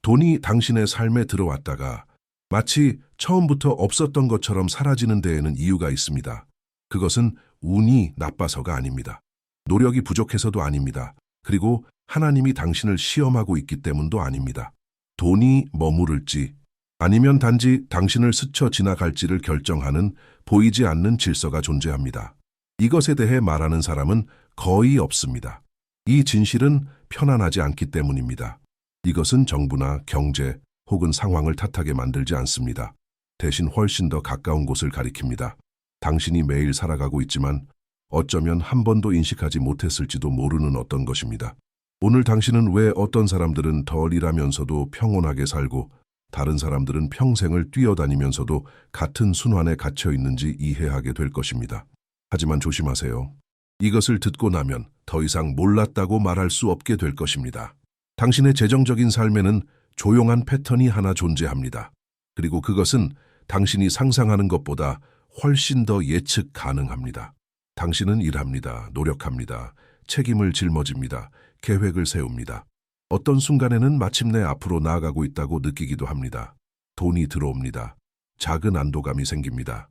돈이 당신의 삶에 들어왔다가 마치 처음부터 없었던 것처럼 사라지는 데에는 이유가 있습니다. 그것은 운이 나빠서가 아닙니다. 노력이 부족해서도 아닙니다. 그리고 하나님이 당신을 시험하고 있기 때문도 아닙니다. 돈이 머무를지 아니면 단지 당신을 스쳐 지나갈지를 결정하는 보이지 않는 질서가 존재합니다. 이것에 대해 말하는 사람은 거의 없습니다. 이 진실은 편안하지 않기 때문입니다. 이것은 정부나 경제 혹은 상황을 탓하게 만들지 않습니다. 대신 훨씬 더 가까운 곳을 가리킵니다. 당신이 매일 살아가고 있지만 어쩌면 한 번도 인식하지 못했을지도 모르는 어떤 것입니다. 오늘 당신은 왜 어떤 사람들은 덜 일하면서도 평온하게 살고 다른 사람들은 평생을 뛰어다니면서도 같은 순환에 갇혀 있는지 이해하게 될 것입니다. 하지만 조심하세요. 이것을 듣고 나면 더 이상 몰랐다고 말할 수 없게 될 것입니다. 당신의 재정적인 삶에는 조용한 패턴이 하나 존재합니다. 그리고 그것은 당신이 상상하는 것보다 훨씬 더 예측 가능합니다. 당신은 일합니다. 노력합니다. 책임을 짊어집니다. 계획을 세웁니다. 어떤 순간에는 마침내 앞으로 나아가고 있다고 느끼기도 합니다. 돈이 들어옵니다. 작은 안도감이 생깁니다.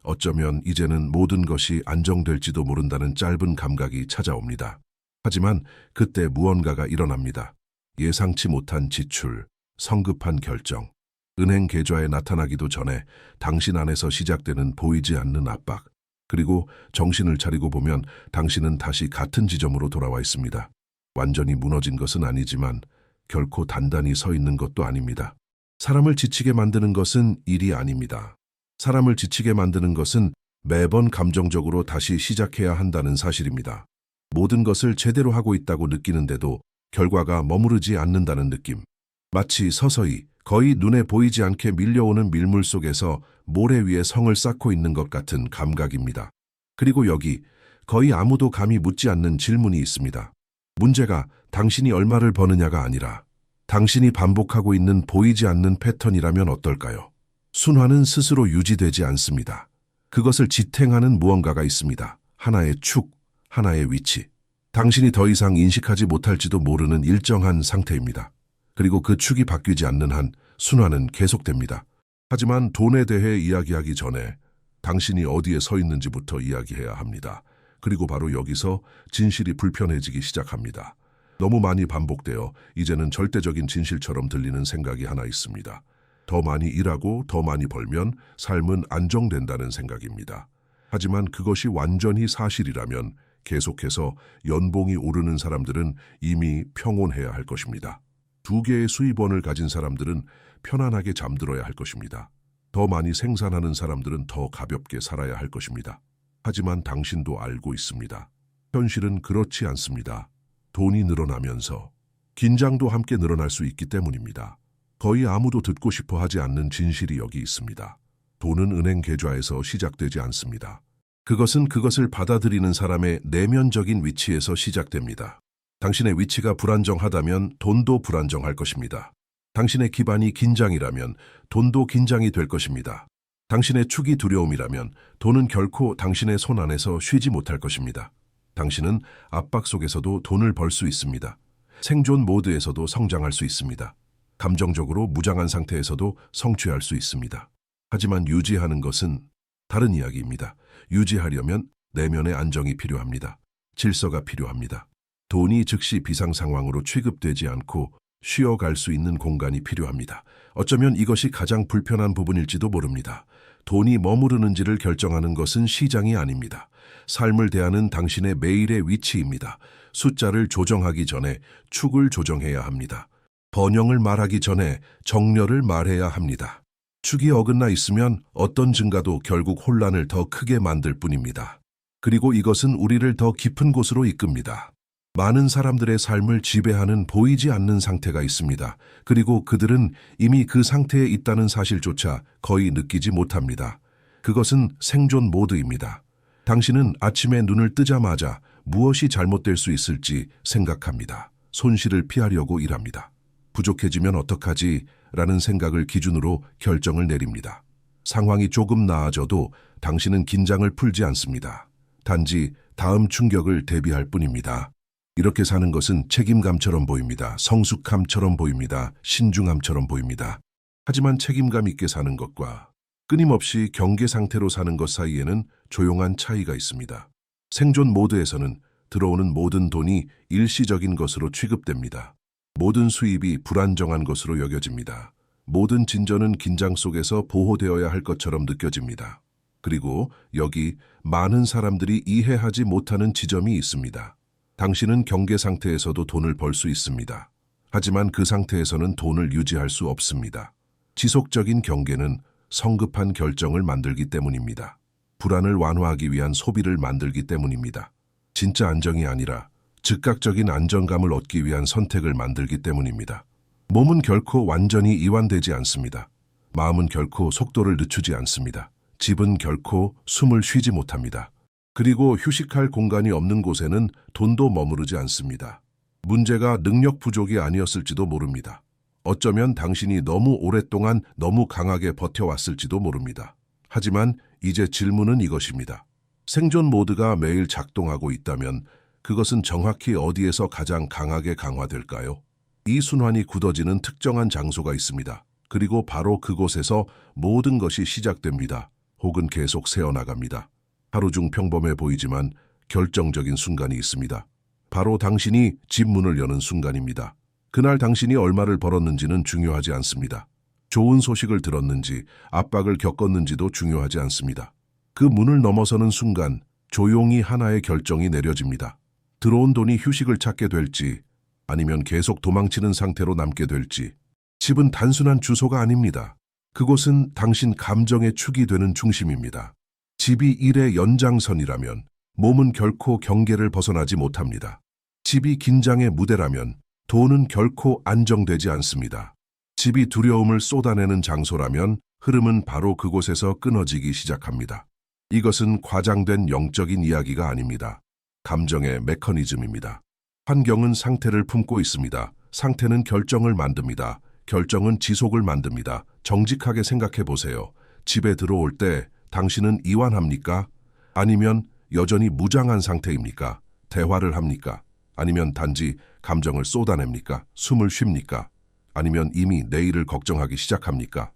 어쩌면 이제는 모든 것이 안정될지도 모른다는 짧은 감각이 찾아옵니다. 하지만 그때 무언가가 일어납니다. 예상치 못한 지출, 성급한 결정, 은행 계좌에 나타나기도 전에 당신 안에서 시작되는 보이지 않는 압박, 그리고 정신을 차리고 보면 당신은 다시 같은 지점으로 돌아와 있습니다. 완전히 무너진 것은 아니지만 결코 단단히 서 있는 것도 아닙니다. 사람을 지치게 만드는 것은 일이 아닙니다. 사람을 지치게 만드는 것은 매번 감정적으로 다시 시작해야 한다는 사실입니다. 모든 것을 제대로 하고 있다고 느끼는데도 결과가 머무르지 않는다는 느낌. 마치 서서히 거의 눈에 보이지 않게 밀려오는 밀물 속에서 모래 위에 성을 쌓고 있는 것 같은 감각입니다. 그리고 여기 거의 아무도 감히 묻지 않는 질문이 있습니다. 문제가 당신이 얼마를 버느냐가 아니라 당신이 반복하고 있는 보이지 않는 패턴이라면 어떨까요? 순환은 스스로 유지되지 않습니다. 그것을 지탱하는 무언가가 있습니다. 하나의 축, 하나의 위치. 당신이 더 이상 인식하지 못할지도 모르는 일정한 상태입니다. 그리고 그 축이 바뀌지 않는 한 순환은 계속됩니다. 하지만 돈에 대해 이야기하기 전에 당신이 어디에 서 있는지부터 이야기해야 합니다. 그리고 바로 여기서 진실이 불편해지기 시작합니다. 너무 많이 반복되어 이제는 절대적인 진실처럼 들리는 생각이 하나 있습니다. 더 많이 일하고 더 많이 벌면 삶은 안정된다는 생각입니다. 하지만 그것이 완전히 사실이라면 계속해서 연봉이 오르는 사람들은 이미 평온해야 할 것입니다. 2개의 수입원을 가진 사람들은 편안하게 잠들어야 할 것입니다. 더 많이 생산하는 사람들은 더 가볍게 살아야 할 것입니다. 하지만 당신도 알고 있습니다. 현실은 그렇지 않습니다. 돈이 늘어나면서 긴장도 함께 늘어날 수 있기 때문입니다. 거의 아무도 듣고 싶어 하지 않는 진실이 여기 있습니다. 돈은 은행 계좌에서 시작되지 않습니다. 그것은 그것을 받아들이는 사람의 내면적인 위치에서 시작됩니다. 당신의 위치가 불안정하다면 돈도 불안정할 것입니다. 당신의 기반이 긴장이라면 돈도 긴장이 될 것입니다. 당신의 축이 두려움이라면 돈은 결코 당신의 손 안에서 쉬지 못할 것입니다. 당신은 압박 속에서도 돈을 벌 수 있습니다. 생존 모드에서도 성장할 수 있습니다. 감정적으로 무장한 상태에서도 성취할 수 있습니다. 하지만 유지하는 것은 다른 이야기입니다. 유지하려면 내면의 안정이 필요합니다. 질서가 필요합니다. 돈이 즉시 비상 상황으로 취급되지 않고 쉬어갈 수 있는 공간이 필요합니다. 어쩌면 이것이 가장 불편한 부분일지도 모릅니다. 돈이 머무르는지를 결정하는 것은 시장이 아닙니다. 삶을 대하는 당신의 매일의 위치입니다. 숫자를 조정하기 전에 축을 조정해야 합니다. 번영을 말하기 전에 정렬을 말해야 합니다. 축이 어긋나 있으면 어떤 증가도 결국 혼란을 더 크게 만들 뿐입니다. 그리고 이것은 우리를 더 깊은 곳으로 이끕니다. 많은 사람들의 삶을 지배하는 보이지 않는 상태가 있습니다. 그리고 그들은 이미 그 상태에 있다는 사실조차 거의 느끼지 못합니다. 그것은 생존 모드입니다. 당신은 아침에 눈을 뜨자마자 무엇이 잘못될 수 있을지 생각합니다. 손실을 피하려고 일합니다. 부족해지면 어떡하지? 라는 생각을 기준으로 결정을 내립니다. 상황이 조금 나아져도 당신은 긴장을 풀지 않습니다. 단지 다음 충격을 대비할 뿐입니다. 이렇게 사는 것은 책임감처럼 보입니다. 성숙함처럼 보입니다. 신중함처럼 보입니다. 하지만 책임감 있게 사는 것과 끊임없이 경계 상태로 사는 것 사이에는 조용한 차이가 있습니다. 생존 모드에서는 들어오는 모든 돈이 일시적인 것으로 취급됩니다. 모든 수입이 불안정한 것으로 여겨집니다. 모든 진전은 긴장 속에서 보호되어야 할 것처럼 느껴집니다. 그리고 여기 많은 사람들이 이해하지 못하는 지점이 있습니다. 당신은 경계 상태에서도 돈을 벌 수 있습니다. 하지만 그 상태에서는 돈을 유지할 수 없습니다. 지속적인 경계는 성급한 결정을 만들기 때문입니다. 불안을 완화하기 위한 소비를 만들기 때문입니다. 진짜 안정이 아니라 즉각적인 안정감을 얻기 위한 선택을 만들기 때문입니다. 몸은 결코 완전히 이완되지 않습니다. 마음은 결코 속도를 늦추지 않습니다. 집은 결코 숨을 쉬지 못합니다. 그리고 휴식할 공간이 없는 곳에는 돈도 머무르지 않습니다. 문제가 능력 부족이 아니었을지도 모릅니다. 어쩌면 당신이 너무 오랫동안 너무 강하게 버텨왔을지도 모릅니다. 하지만 이제 질문은 이것입니다. 생존 모드가 매일 작동하고 있다면 그것은 정확히 어디에서 가장 강하게 강화될까요? 이 순환이 굳어지는 특정한 장소가 있습니다. 그리고 바로 그곳에서 모든 것이 시작됩니다. 혹은 계속 새어나갑니다. 하루 중 평범해 보이지만 결정적인 순간이 있습니다. 바로 당신이 집 문을 여는 순간입니다. 그날 당신이 얼마를 벌었는지는 중요하지 않습니다. 좋은 소식을 들었는지 압박을 겪었는지도 중요하지 않습니다. 그 문을 넘어서는 순간 조용히 하나의 결정이 내려집니다. 들어온 돈이 휴식을 찾게 될지 아니면 계속 도망치는 상태로 남게 될지. 집은 단순한 주소가 아닙니다. 그곳은 당신 감정의 축이 되는 중심입니다. 집이 일의 연장선이라면 몸은 결코 경계를 벗어나지 못합니다. 집이 긴장의 무대라면 돈은 결코 안정되지 않습니다. 집이 두려움을 쏟아내는 장소라면 흐름은 바로 그곳에서 끊어지기 시작합니다. 이것은 과장된 영적인 이야기가 아닙니다. 감정의 메커니즘입니다. 환경은 상태를 품고 있습니다. 상태는 결정을 만듭니다. 결정은 지속을 만듭니다. 정직하게 생각해 보세요. 집에 들어올 때 당신은 이완합니까? 아니면 여전히 무장한 상태입니까? 대화를 합니까? 아니면 단지 감정을 쏟아냅니까? 숨을 쉽니까? 아니면 이미 내일을 걱정하기 시작합니까?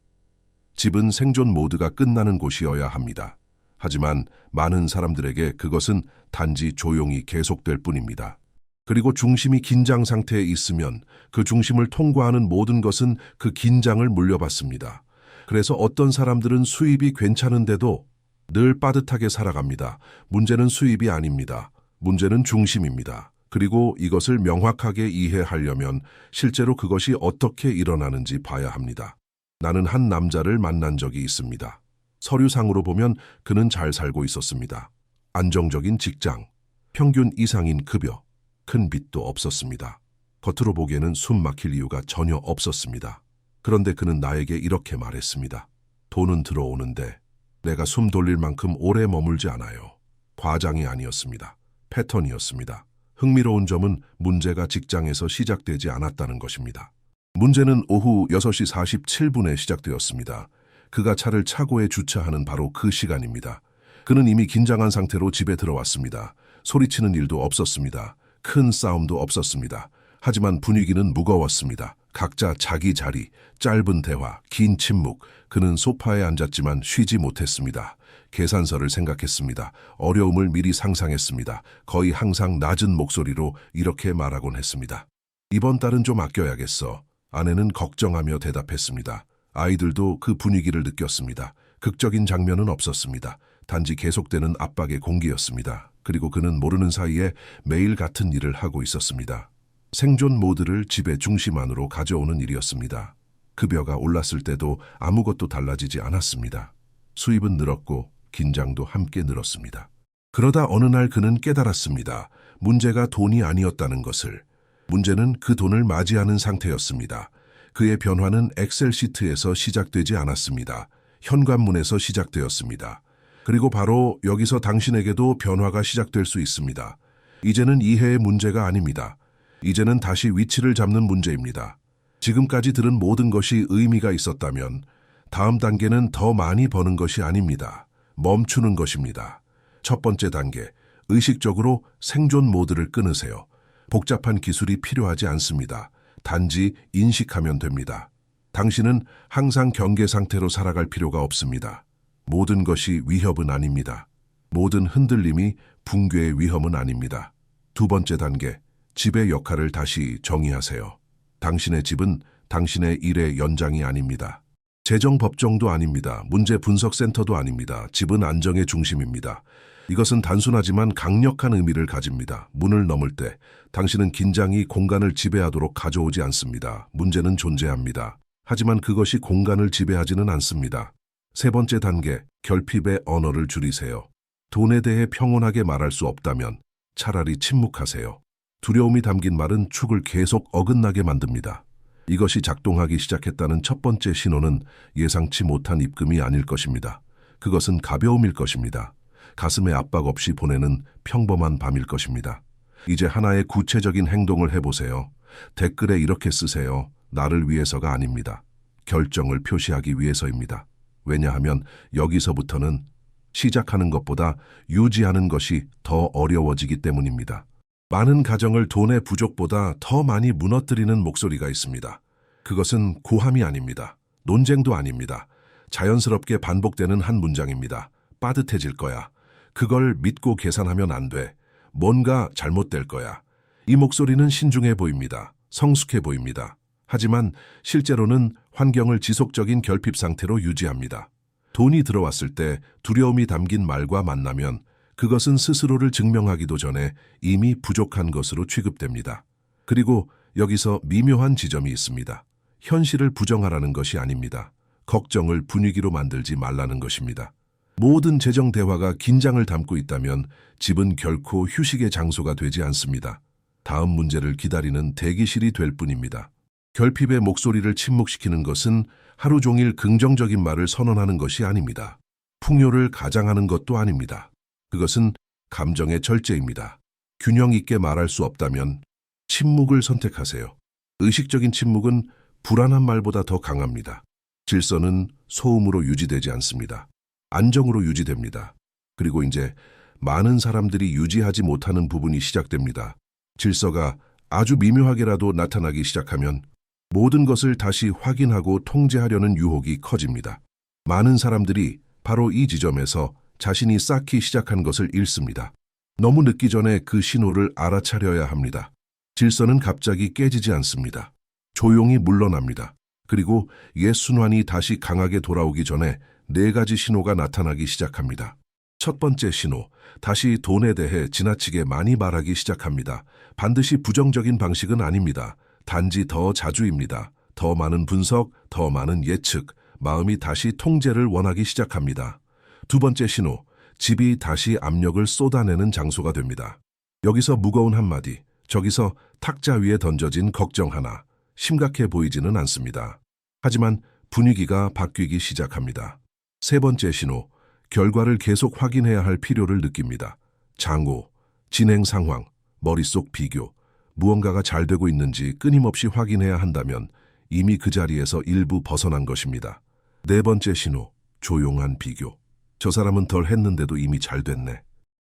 집은 생존 모드가 끝나는 곳이어야 합니다. 하지만 많은 사람들에게 그것은 단지 조용히 계속될 뿐입니다. 그리고 중심이 긴장 상태에 있으면 그 중심을 통과하는 모든 것은 그 긴장을 물려받습니다. 그래서 어떤 사람들은 수입이 괜찮은데도 늘 빠듯하게 살아갑니다. 문제는 수입이 아닙니다. 문제는 중심입니다. 그리고 이것을 명확하게 이해하려면 실제로 그것이 어떻게 일어나는지 봐야 합니다. 나는 한 남자를 만난 적이 있습니다. 서류상으로 보면 그는 잘 살고 있었습니다. 안정적인 직장, 평균 이상인 급여, 큰 빚도 없었습니다. 겉으로 보기에는 숨 막힐 이유가 전혀 없었습니다. 그런데 그는 나에게 이렇게 말했습니다. 돈은 들어오는데 내가 숨 돌릴 만큼 오래 머물지 않아요. 과장이 아니었습니다. 패턴이었습니다. 흥미로운 점은 문제가 직장에서 시작되지 않았다는 것입니다. 문제는 오후 6시 47분에 시작되었습니다. 그가 차를 차고에 주차하는 바로 그 시간입니다. 그는 이미 긴장한 상태로 집에 들어왔습니다. 소리치는 일도 없었습니다. 큰 싸움도 없었습니다. 하지만 분위기는 무거웠습니다. 각자 자기 자리, 짧은 대화, 긴 침묵. 그는 소파에 앉았지만 쉬지 못했습니다. 계산서를 생각했습니다. 어려움을 미리 상상했습니다. 거의 항상 낮은 목소리로 이렇게 말하곤 했습니다. 이번 달은 좀 아껴야겠어. 아내는 걱정하며 대답했습니다. 아이들도 그 분위기를 느꼈습니다. 극적인 장면은 없었습니다. 단지 계속되는 압박의 공기였습니다. 그리고 그는 모르는 사이에 매일 같은 일을 하고 있었습니다. 생존 모드를 집의 중심 안으로 가져오는 일이었습니다. 급여가 올랐을 때도 아무것도 달라지지 않았습니다. 수입은 늘었고 긴장도 함께 늘었습니다. 그러다 어느 날 그는 깨달았습니다. 문제가 돈이 아니었다는 것을. 문제는 그 돈을 맞이하는 상태였습니다. 그의 변화는 엑셀 시트에서 시작되지 않았습니다. 현관문에서 시작되었습니다. 그리고 바로 여기서 당신에게도 변화가 시작될 수 있습니다. 이제는 이해의 문제가 아닙니다. 이제는 다시 위치를 잡는 문제입니다. 지금까지 들은 모든 것이 의미가 있었다면 다음 단계는 더 많이 버는 것이 아닙니다. 멈추는 것입니다. 첫 번째 단계, 의식적으로 생존 모드를 끊으세요. 복잡한 기술이 필요하지 않습니다. 단지 인식하면 됩니다. 당신은 항상 경계 상태로 살아갈 필요가 없습니다. 모든 것이 위협은 아닙니다. 모든 흔들림이 붕괴의 위험은 아닙니다. 두 번째 단계, 집의 역할을 다시 정의하세요. 당신의 집은 당신의 일의 연장이 아닙니다. 재정법정도 아닙니다. 문제분석센터도 아닙니다. 집은 안정의 중심입니다. 이것은 단순하지만 강력한 의미를 가집니다. 문을 넘을 때 당신은 긴장이 공간을 지배하도록 가져오지 않습니다. 문제는 존재합니다. 하지만 그것이 공간을 지배하지는 않습니다. 세 번째 단계, 결핍의 언어를 줄이세요. 돈에 대해 평온하게 말할 수 없다면 차라리 침묵하세요. 두려움이 담긴 말은 축을 계속 어긋나게 만듭니다. 이것이 작동하기 시작했다는 첫 번째 신호는 예상치 못한 입금이 아닐 것입니다. 그것은 가벼움일 것입니다. 가슴에 압박 없이 보내는 평범한 밤일 것입니다. 이제 하나의 구체적인 행동을 해보세요. 댓글에 이렇게 쓰세요. 나를 위해서가 아닙니다. 결정을 표시하기 위해서입니다. 왜냐하면 여기서부터는 시작하는 것보다 유지하는 것이 더 어려워지기 때문입니다. 많은 가정을 돈의 부족보다 더 많이 무너뜨리는 목소리가 있습니다. 그것은 고함이 아닙니다. 논쟁도 아닙니다. 자연스럽게 반복되는 한 문장입니다. 빠듯해질 거야. 그걸 믿고 계산하면 안 돼. 뭔가 잘못될 거야. 이 목소리는 신중해 보입니다. 성숙해 보입니다. 하지만 실제로는 환경을 지속적인 결핍 상태로 유지합니다. 돈이 들어왔을 때 두려움이 담긴 말과 만나면 그것은 스스로를 증명하기도 전에 이미 부족한 것으로 취급됩니다. 그리고 여기서 미묘한 지점이 있습니다. 현실을 부정하라는 것이 아닙니다. 걱정을 분위기로 만들지 말라는 것입니다. 모든 재정 대화가 긴장을 담고 있다면 집은 결코 휴식의 장소가 되지 않습니다. 다음 문제를 기다리는 대기실이 될 뿐입니다. 결핍의 목소리를 침묵시키는 것은 하루 종일 긍정적인 말을 선언하는 것이 아닙니다. 풍요를 가장하는 것도 아닙니다. 그것은 감정의 절제입니다. 균형 있게 말할 수 없다면 침묵을 선택하세요. 의식적인 침묵은 불안한 말보다 더 강합니다. 질서는 소음으로 유지되지 않습니다. 안정으로 유지됩니다. 그리고 이제 많은 사람들이 유지하지 못하는 부분이 시작됩니다. 질서가 아주 미묘하게라도 나타나기 시작하면 모든 것을 다시 확인하고 통제하려는 유혹이 커집니다. 많은 사람들이 바로 이 지점에서 자신이 쌓기 시작한 것을 잃습니다. 너무 늦기 전에 그 신호를 알아차려야 합니다. 질서는 갑자기 깨지지 않습니다. 조용히 물러납니다. 그리고 옛 순환이 다시 강하게 돌아오기 전에 4가지 신호가 나타나기 시작합니다. 첫 번째 신호, 다시 돈에 대해 지나치게 많이 말하기 시작합니다. 반드시 부정적인 방식은 아닙니다. 단지 더 자주입니다. 더 많은 분석, 더 많은 예측, 마음이 다시 통제를 원하기 시작합니다. 두 번째 신호, 집이 다시 압력을 쏟아내는 장소가 됩니다. 여기서 무거운 한마디, 저기서 탁자 위에 던져진 걱정 하나, 심각해 보이지는 않습니다. 하지만 분위기가 바뀌기 시작합니다. 세 번째 신호, 결과를 계속 확인해야 할 필요를 느낍니다. 장고, 진행 상황, 머릿속 비교, 무언가가 잘 되고 있는지 끊임없이 확인해야 한다면 이미 그 자리에서 일부 벗어난 것입니다. 네 번째 신호, 조용한 비교. 저 사람은 덜 했는데도 이미 잘 됐네.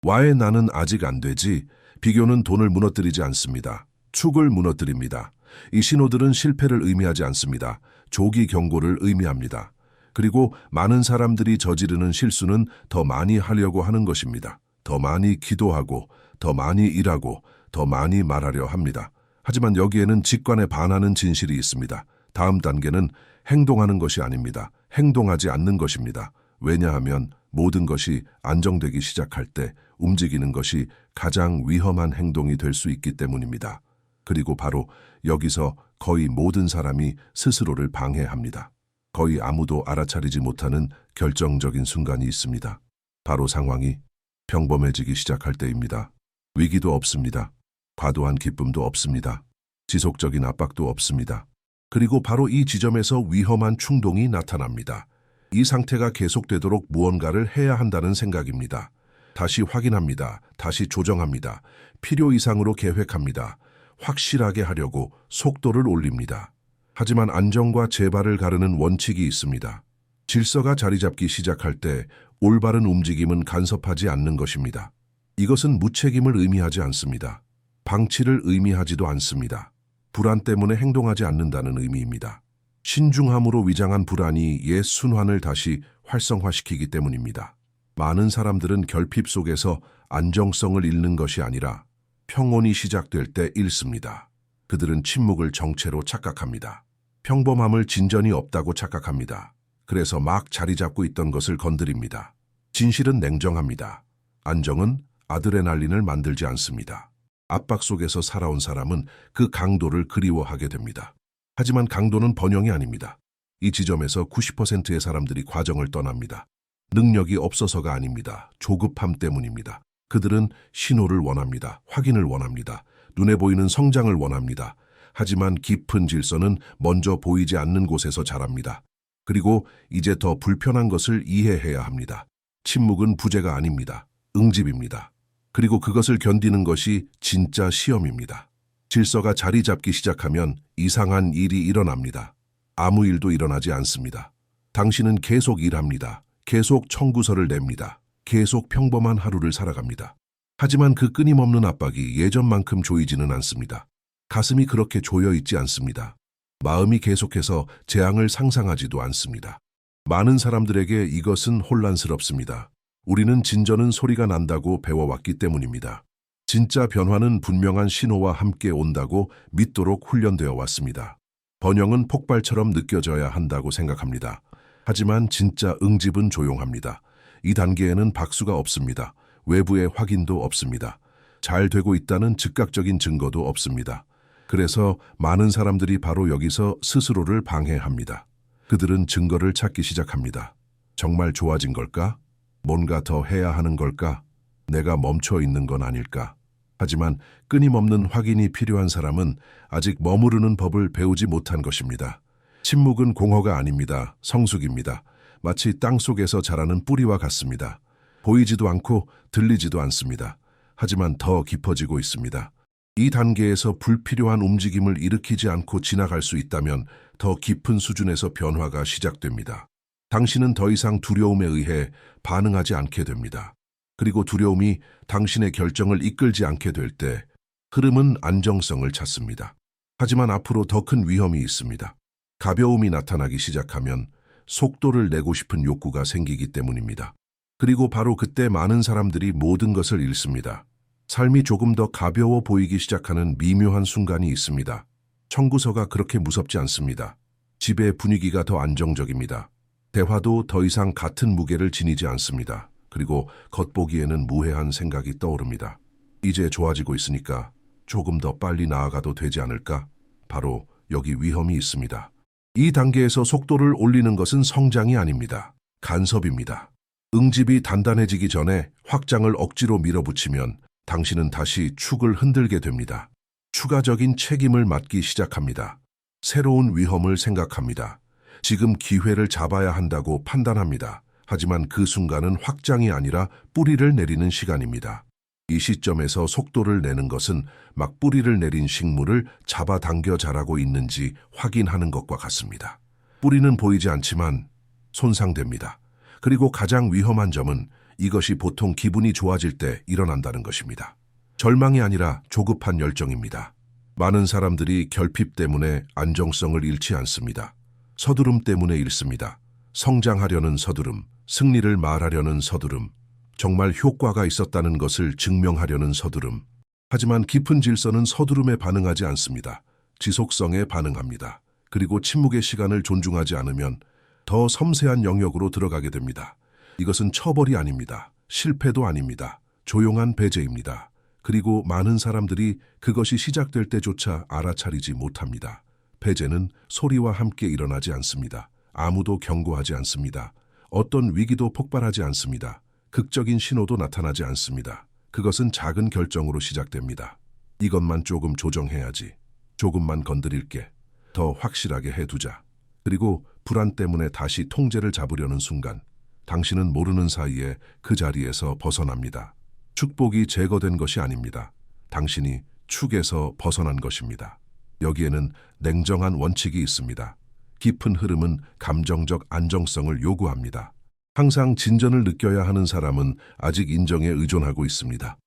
와의 나는 아직 안 되지. 비교는 돈을 무너뜨리지 않습니다. 축을 무너뜨립니다. 이 신호들은 실패를 의미하지 않습니다. 조기 경고를 의미합니다. 그리고 많은 사람들이 저지르는 실수는 더 많이 하려고 하는 것입니다. 더 많이 기도하고, 더 많이 일하고, 더 많이 말하려 합니다. 하지만 여기에는 직관에 반하는 진실이 있습니다. 다음 단계는 행동하는 것이 아닙니다. 행동하지 않는 것입니다. 왜냐하면 모든 것이 안정되기 시작할 때 움직이는 것이 가장 위험한 행동이 될 수 있기 때문입니다. 그리고 바로 여기서 거의 모든 사람이 스스로를 방해합니다. 거의 아무도 알아차리지 못하는 결정적인 순간이 있습니다. 바로 상황이 평범해지기 시작할 때입니다. 위기도 없습니다. 과도한 기쁨도 없습니다. 지속적인 압박도 없습니다. 그리고 바로 이 지점에서 위험한 충동이 나타납니다. 이 상태가 계속되도록 무언가를 해야 한다는 생각입니다. 다시 확인합니다. 다시 조정합니다. 필요 이상으로 계획합니다. 확실하게 하려고 속도를 올립니다. 하지만 안정과 재발을 가르는 원칙이 있습니다. 질서가 자리 잡기 시작할 때 올바른 움직임은 간섭하지 않는 것입니다. 이것은 무책임을 의미하지 않습니다. 방치를 의미하지도 않습니다. 불안 때문에 행동하지 않는다는 의미입니다. 신중함으로 위장한 불안이 옛 순환을 다시 활성화시키기 때문입니다. 많은 사람들은 결핍 속에서 안정성을 잃는 것이 아니라 평온이 시작될 때 잃습니다. 그들은 침묵을 정체로 착각합니다. 평범함을 진전이 없다고 착각합니다. 그래서 막 자리 잡고 있던 것을 건드립니다. 진실은 냉정합니다. 안정은 아드레날린을 만들지 않습니다. 압박 속에서 살아온 사람은 그 강도를 그리워하게 됩니다. 하지만 강도는 번영이 아닙니다. 이 지점에서 90%의 사람들이 과정을 떠납니다. 능력이 없어서가 아닙니다. 조급함 때문입니다. 그들은 신호를 원합니다. 확인을 원합니다. 눈에 보이는 성장을 원합니다. 하지만 깊은 질서는 먼저 보이지 않는 곳에서 자랍니다. 그리고 이제 더 불편한 것을 이해해야 합니다. 침묵은 부재가 아닙니다. 응집입니다. 그리고 그것을 견디는 것이 진짜 시험입니다. 질서가 자리 잡기 시작하면 이상한 일이 일어납니다. 아무 일도 일어나지 않습니다. 당신은 계속 일합니다. 계속 청구서를 냅니다. 계속 평범한 하루를 살아갑니다. 하지만 그 끊임없는 압박이 예전만큼 조이지는 않습니다. 가슴이 그렇게 조여 있지 않습니다. 마음이 계속해서 재앙을 상상하지도 않습니다. 많은 사람들에게 이것은 혼란스럽습니다. 우리는 진전은 소리가 난다고 배워왔기 때문입니다. 진짜 변화는 분명한 신호와 함께 온다고 믿도록 훈련되어 왔습니다. 번영은 폭발처럼 느껴져야 한다고 생각합니다. 하지만 진짜 응집은 조용합니다. 이 단계에는 박수가 없습니다. 외부의 확인도 없습니다. 잘 되고 있다는 즉각적인 증거도 없습니다. 그래서 많은 사람들이 바로 여기서 스스로를 방해합니다. 그들은 증거를 찾기 시작합니다. 정말 좋아진 걸까? 뭔가 더 해야 하는 걸까? 내가 멈춰 있는 건 아닐까? 하지만 끊임없는 확인이 필요한 사람은 아직 머무르는 법을 배우지 못한 것입니다. 침묵은 공허가 아닙니다. 성숙입니다. 마치 땅 속에서 자라는 뿌리와 같습니다. 보이지도 않고 들리지도 않습니다. 하지만 더 깊어지고 있습니다. 이 단계에서 불필요한 움직임을 일으키지 않고 지나갈 수 있다면 더 깊은 수준에서 변화가 시작됩니다. 당신은 더 이상 두려움에 의해 반응하지 않게 됩니다. 그리고 두려움이 당신의 결정을 이끌지 않게 될 때 흐름은 안정성을 찾습니다. 하지만 앞으로 더 큰 위험이 있습니다. 가벼움이 나타나기 시작하면 속도를 내고 싶은 욕구가 생기기 때문입니다. 그리고 바로 그때 많은 사람들이 모든 것을 잃습니다. 삶이 조금 더 가벼워 보이기 시작하는 미묘한 순간이 있습니다. 청구서가 그렇게 무섭지 않습니다. 집의 분위기가 더 안정적입니다. 대화도 더 이상 같은 무게를 지니지 않습니다. 그리고 겉보기에는 무해한 생각이 떠오릅니다. 이제 좋아지고 있으니까 조금 더 빨리 나아가도 되지 않을까? 바로 여기 위험이 있습니다. 이 단계에서 속도를 올리는 것은 성장이 아닙니다. 간섭입니다. 응집이 단단해지기 전에 확장을 억지로 밀어붙이면 당신은 다시 축을 흔들게 됩니다. 추가적인 책임을 맡기 시작합니다. 새로운 위험을 생각합니다. 지금 기회를 잡아야 한다고 판단합니다. 하지만 그 순간은 확장이 아니라 뿌리를 내리는 시간입니다. 이 시점에서 속도를 내는 것은 막 뿌리를 내린 식물을 잡아당겨 자라고 있는지 확인하는 것과 같습니다. 뿌리는 보이지 않지만 손상됩니다. 그리고 가장 위험한 점은 이것이 보통 기분이 좋아질 때 일어난다는 것입니다. 절망이 아니라 조급한 열정입니다. 많은 사람들이 결핍 때문에 안정성을 잃지 않습니다. 서두름 때문에 잃습니다. 성장하려는 서두름, 승리를 말하려는 서두름, 정말 효과가 있었다는 것을 증명하려는 서두름. 하지만 깊은 질서는 서두름에 반응하지 않습니다. 지속성에 반응합니다. 그리고 침묵의 시간을 존중하지 않으면 더 섬세한 영역으로 들어가게 됩니다. 이것은 처벌이 아닙니다. 실패도 아닙니다. 조용한 배제입니다. 그리고 많은 사람들이 그것이 시작될 때조차 알아차리지 못합니다. 배제는 소리와 함께 일어나지 않습니다. 아무도 경고하지 않습니다. 어떤 위기도 폭발하지 않습니다. 극적인 신호도 나타나지 않습니다. 그것은 작은 결정으로 시작됩니다. 이것만 조금 조정해야지. 조금만 건드릴게. 더 확실하게 해두자. 그리고 불안 때문에 다시 통제를 잡으려는 순간 당신은 모르는 사이에 그 자리에서 벗어납니다. 축복이 제거된 것이 아닙니다. 당신이 축에서 벗어난 것입니다. 여기에는 냉정한 원칙이 있습니다. 깊은 흐름은 감정적 안정성을 요구합니다. 항상 진전을 느껴야 하는 사람은 아직 인정에 의존하고 있습니다.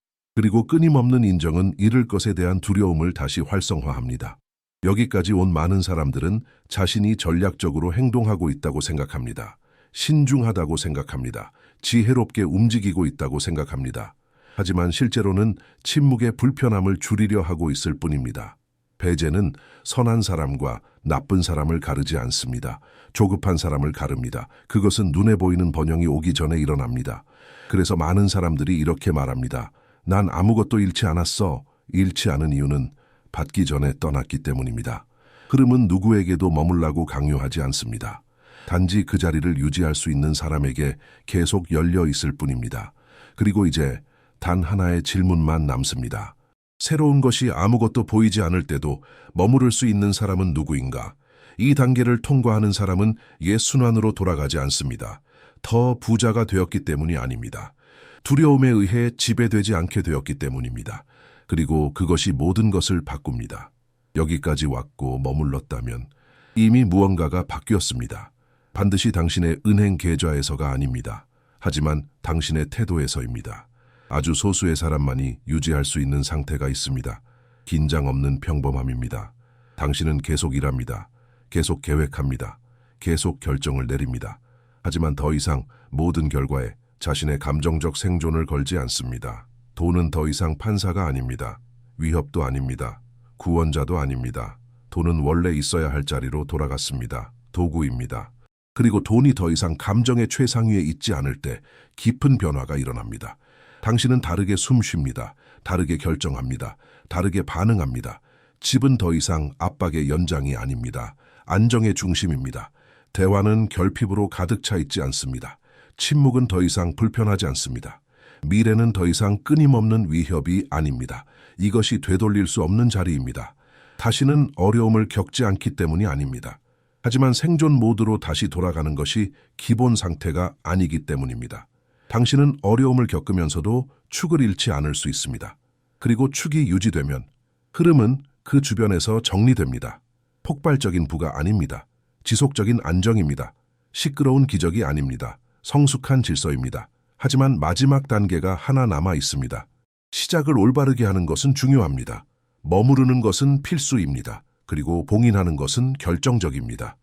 그리고 끊임없는 인정은 잃을 것에 대한 두려움을 다시 활성화합니다. 여기까지 온 많은 사람들은 자신이 전략적으로 행동하고 있다고 생각합니다. 신중하다고 생각합니다. 지혜롭게 움직이고 있다고 생각합니다. 하지만 실제로는 침묵의 불편함을 줄이려 하고 있을 뿐입니다. 배제는 선한 사람과 나쁜 사람을 가르지 않습니다. 조급한 사람을 가릅니다. 그것은 눈에 보이는 번영이 오기 전에 일어납니다. 그래서 많은 사람들이 이렇게 말합니다. 난 아무것도 잃지 않았어. 잃지 않은 이유는 받기 전에 떠났기 때문입니다. 흐름은 누구에게도 머물라고 강요하지 않습니다. 단지 그 자리를 유지할 수 있는 사람에게 계속 열려 있을 뿐입니다. 그리고 이제 단 하나의 질문만 남습니다. 새로운 것이 아무것도 보이지 않을 때도 머무를 수 있는 사람은 누구인가? 이 단계를 통과하는 사람은 옛 순환으로 돌아가지 않습니다. 더 부자가 되었기 때문이 아닙니다. 두려움에 의해 지배되지 않게 되었기 때문입니다. 그리고 그것이 모든 것을 바꿉니다. 여기까지 왔고 머물렀다면 이미 무언가가 바뀌었습니다. 반드시 당신의 은행 계좌에서가 아닙니다. 하지만 당신의 태도에서입니다. 아주 소수의 사람만이 유지할 수 있는 상태가 있습니다. 긴장 없는 평범함입니다. 당신은 계속 일합니다. 계속 계획합니다. 계속 결정을 내립니다. 하지만 더 이상 모든 결과에 자신의 감정적 생존을 걸지 않습니다. 돈은 더 이상 판사가 아닙니다. 위협도 아닙니다. 구원자도 아닙니다. 돈은 원래 있어야 할 자리로 돌아갔습니다. 도구입니다. 그리고 돈이 더 이상 감정의 최상위에 있지 않을 때 깊은 변화가 일어납니다. 당신은 다르게 숨쉽니다. 다르게 결정합니다. 다르게 반응합니다. 집은 더 이상 압박의 연장이 아닙니다. 안정의 중심입니다. 대화는 결핍으로 가득 차 있지 않습니다. 침묵은 더 이상 불편하지 않습니다. 미래는 더 이상 끊임없는 위협이 아닙니다. 이것이 되돌릴 수 없는 자리입니다. 다시는 어려움을 겪지 않기 때문이 아닙니다. 하지만 생존 모드로 다시 돌아가는 것이 기본 상태가 아니기 때문입니다. 당신은 어려움을 겪으면서도 축을 잃지 않을 수 있습니다. 그리고 축이 유지되면 흐름은 그 주변에서 정리됩니다. 폭발적인 부가 아닙니다. 지속적인 안정입니다. 시끄러운 기적이 아닙니다. 성숙한 질서입니다. 하지만 마지막 단계가 하나 남아 있습니다. 시작을 올바르게 하는 것은 중요합니다. 머무르는 것은 필수입니다. 그리고 봉인하는 것은 결정적입니다.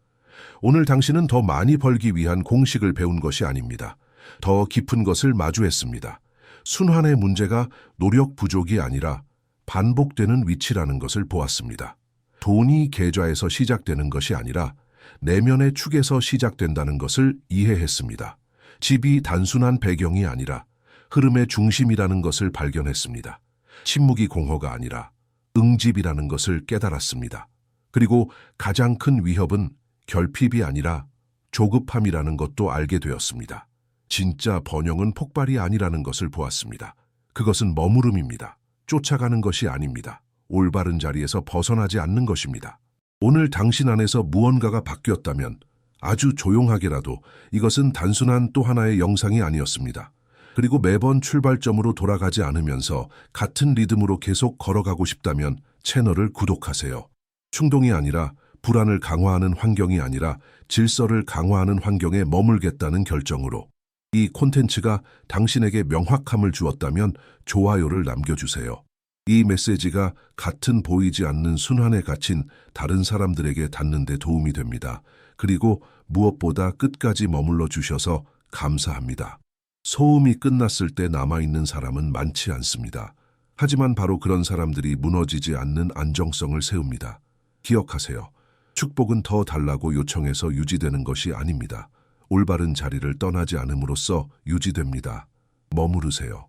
오늘 당신은 더 많이 벌기 위한 공식을 배운 것이 아닙니다. 더 깊은 것을 마주했습니다. 순환의 문제가 노력 부족이 아니라 반복되는 위치라는 것을 보았습니다. 돈이 계좌에서 시작되는 것이 아니라 내면의 축에서 시작된다는 것을 이해했습니다. 집이 단순한 배경이 아니라 흐름의 중심이라는 것을 발견했습니다. 침묵이 공허가 아니라 응집이라는 것을 깨달았습니다. 그리고 가장 큰 위협은 결핍이 아니라 조급함이라는 것도 알게 되었습니다. 진짜 번영은 폭발이 아니라는 것을 보았습니다. 그것은 머무름입니다. 쫓아가는 것이 아닙니다. 올바른 자리에서 벗어나지 않는 것입니다. 오늘 당신 안에서 무언가가 바뀌었다면 아주 조용하게라도 이것은 단순한 또 하나의 영상이 아니었습니다. 그리고 매번 출발점으로 돌아가지 않으면서 같은 리듬으로 계속 걸어가고 싶다면 채널을 구독하세요. 충동이 아니라 불안을 강화하는 환경이 아니라 질서를 강화하는 환경에 머물겠다는 결정으로 이 콘텐츠가 당신에게 명확함을 주었다면 좋아요를 남겨주세요. 이 메시지가 같은 보이지 않는 순환에 갇힌 다른 사람들에게 닿는 데 도움이 됩니다. 그리고 무엇보다 끝까지 머물러 주셔서 감사합니다. 소음이 끝났을 때 남아있는 사람은 많지 않습니다. 하지만 바로 그런 사람들이 무너지지 않는 안정성을 세웁니다. 기억하세요. 축복은 더 달라고 요청해서 유지되는 것이 아닙니다. 올바른 자리를 떠나지 않음으로써 유지됩니다. 머무르세요.